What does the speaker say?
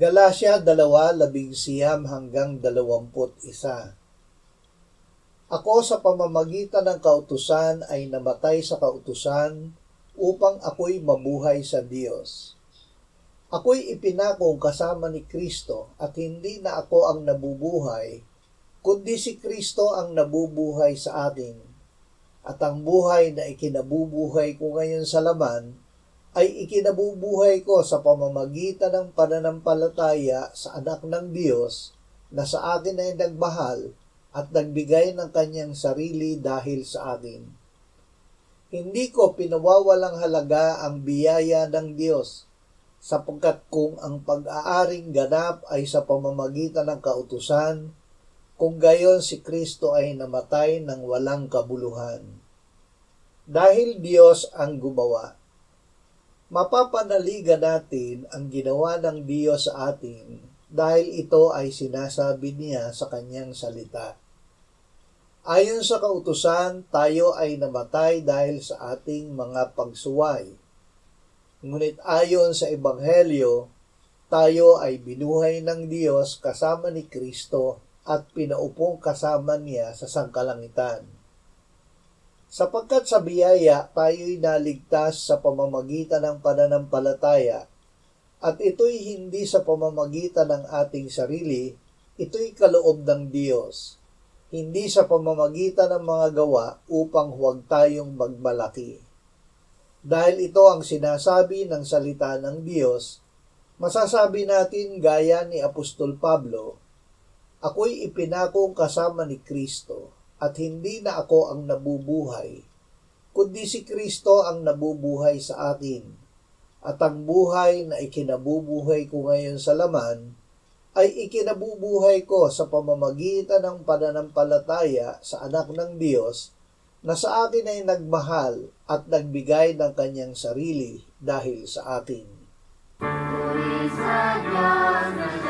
Galatia 2:11-21. Ako sa pamamagitan ng kautusan ay namatay sa kautusan upang ako'y mabuhay sa Diyos. Ako'y ipinakong kasama ni Kristo at hindi na ako ang nabubuhay, kundi si Kristo ang nabubuhay sa akin. At ang buhay na ikinabubuhay ko ngayon sa laman ay ikinabubuhay ko sa pamamagitan ng pananampalataya sa anak ng Diyos na sa akin ay nagmahal at nagbigay ng kanyang sarili dahil sa akin. Hindi ko pinawawalang halaga ang biyaya ng Diyos, sapagkat kung ang pag-aaring ganap ay sa pamamagitan ng kautusan, kung gayon si Kristo ay namatay ng walang kabuluhan. Dahil Diyos ang gumawa, mapapanaligan natin ang ginawa ng Diyos sa atin dahil ito ay sinasabi niya sa kanyang salita. Ayon sa kautusan, tayo ay namatay dahil sa ating mga pagsuway. Ngunit ayon sa Ebanghelyo, tayo ay binuhay ng Diyos kasama ni Kristo at pinaupong kasama niya sa sangkalangitan. Sapagkat sa biyaya, tayo'y naligtas sa pamamagitan ng pananampalataya, at ito'y hindi sa pamamagitan ng ating sarili, ito'y kaloob ng Diyos, hindi sa pamamagitan ng mga gawa upang huwag tayong magmalaki. Dahil ito ang sinasabi ng salita ng Diyos, masasabi natin gaya ni Apostol Pablo, ako'y ipinakong kasama ni Kristo, at hindi na ako ang nabubuhay, kundi si Kristo ang nabubuhay sa akin. At ang buhay na ikinabubuhay ko ngayon sa laman, ay ikinabubuhay ko sa pamamagitan ng pananampalataya sa anak ng Diyos, na sa akin ay nagmahal at nagbigay ng kanyang sarili dahil sa atin. Puri sa Diyos